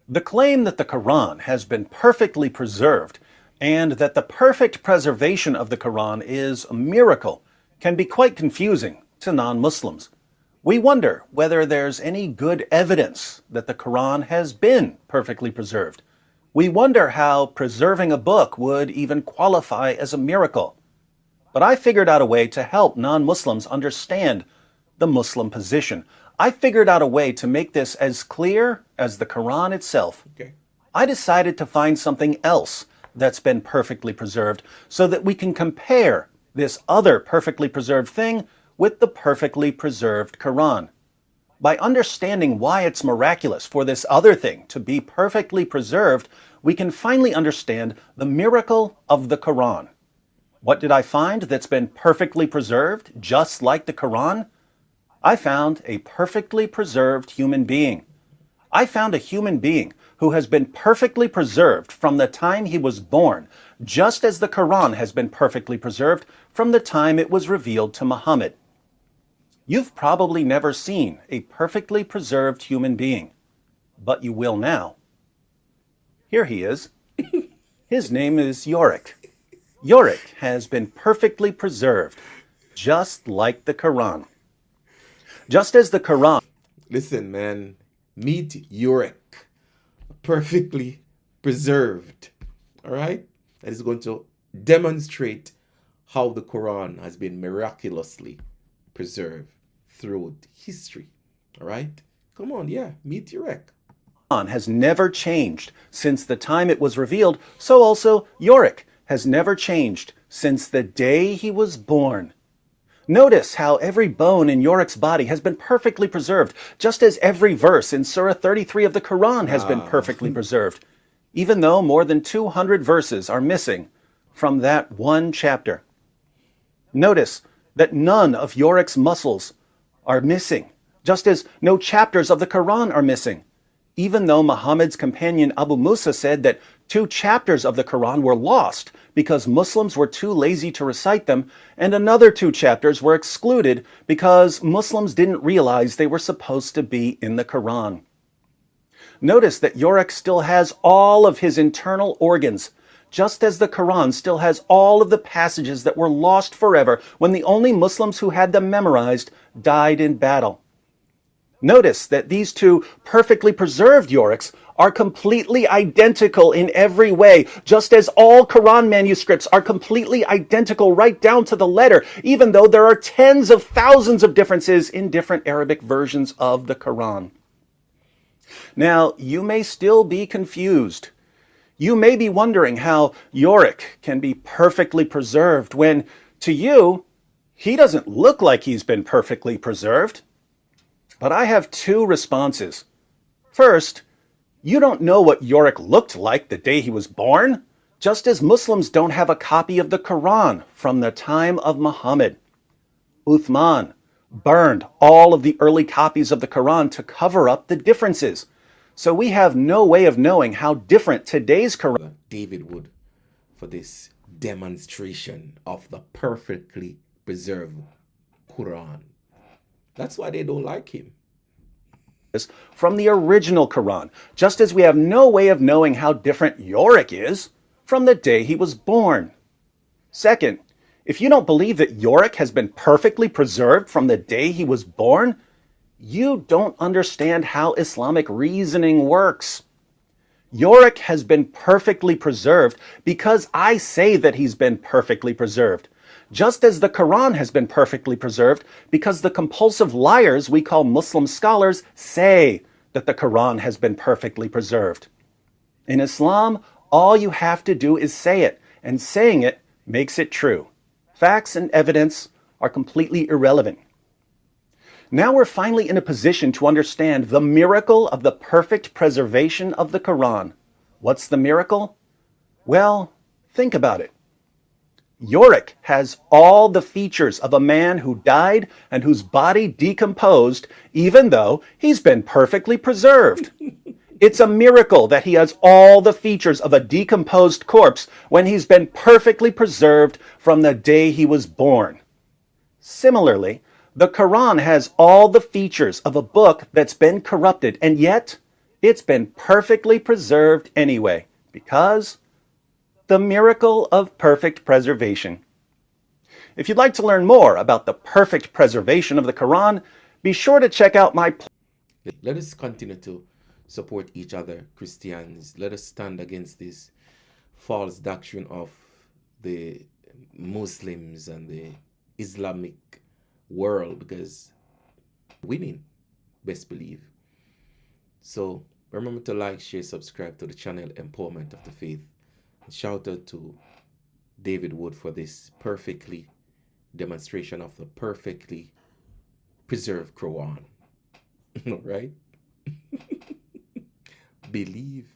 The claim that the Quran has been perfectly preserved and that the perfect preservation of the Quran is a miracle can be quite confusing to non-Muslims. We wonder whether there's any good evidence that the Quran has been perfectly preserved. We wonder how preserving a book would even qualify as a miracle. But I figured out a way to help non-Muslims understand the Muslim position. I figured out a way to make this as clear as the Quran itself. Okay. I decided to find something else that's been perfectly preserved so that we can compare this other perfectly preserved thing with the perfectly preserved Quran. By understanding why it's miraculous for this other thing to be perfectly preserved, we can finally understand the miracle of the Quran. What did I find that's been perfectly preserved, just like the Quran? I found a perfectly preserved human being. I found a human being who has been perfectly preserved from the time he was born, just as the Quran has been perfectly preserved from the time it was revealed to Muhammad. You've probably never seen a perfectly preserved human being, but you will now. Here he is. His name is Yorick. Yorick has been perfectly preserved, just like the Quran. Just as the Quran... Listen, man, meet Yorick, perfectly preserved. All right? That is going to demonstrate how the Quran has been miraculously preserved throughout history. All right? Come on, yeah, meet Yorick. has never changed since the time it was revealed, so also Yorick has never changed since the day he was born. Notice how every bone in Yorick's body has been perfectly preserved, just as every verse in Surah 33 of the Quran has been perfectly preserved, even though more than 200 verses are missing from that one chapter. Notice that none of Yorick's muscles are missing, just as no chapters of the Quran are missing, even though Muhammad's companion Abu Musa said that 2 chapters of the Quran were lost because Muslims were too lazy to recite them, and another 2 chapters were excluded because Muslims didn't realize they were supposed to be in the Quran. Notice that Yorick still has all of his internal organs, just as the Quran still has all of the passages that were lost forever when the only Muslims who had them memorized died in battle. Notice that these 2 perfectly preserved Yoricks are completely identical in every way, just as all Quran manuscripts are completely identical right down to the letter, even though there are tens of thousands of differences in different Arabic versions of the Quran. Now, you may still be confused. You may be wondering how Yorick can be perfectly preserved when, to you, he doesn't look like he's been perfectly preserved. But I have 2 responses. First, you don't know what Yorick looked like the day he was born, just as Muslims don't have a copy of the Quran from the time of Muhammad. Uthman burned all of the early copies of the Quran to cover up the differences. So we have no way of knowing how different today's Quran... David Wood for this demonstration of the perfectly preserved Quran. That's why they don't like him. From the original Quran, just as we have no way of knowing how different Yorick is from the day he was born. Second, if you don't believe that Yorick has been perfectly preserved from the day he was born, you don't understand how Islamic reasoning works. Yorick has been perfectly preserved because I say that he's been perfectly preserved, just as the Quran has been perfectly preserved because the compulsive liars we call Muslim scholars say that the Quran has been perfectly preserved. In Islam, all you have to do is say it, and saying it makes it true. Facts and evidence are completely irrelevant. Now we're finally in a position to understand the miracle of the perfect preservation of the Quran. What's the miracle? Well, think about it. Yorick has all the features of a man who died and whose body decomposed, even though he's been perfectly preserved. It's a miracle that he has all the features of a decomposed corpse when he's been perfectly preserved from the day he was born. Similarly, the Quran has all the features of a book that's been corrupted, and yet It's been perfectly preserved anyway, because the miracle of perfect preservation. If you'd like to learn more about the perfect preservation of the Quran, be sure to check out my Let us continue to support each other, Christians. Let us stand against this false doctrine of the Muslims and the Islamic world, because winning, best believe. So remember to like, share, subscribe to the channel Empowerment of the Faith. And shout out to David Wood for this perfectly demonstration of the perfectly preserved Quran. Right? Believe.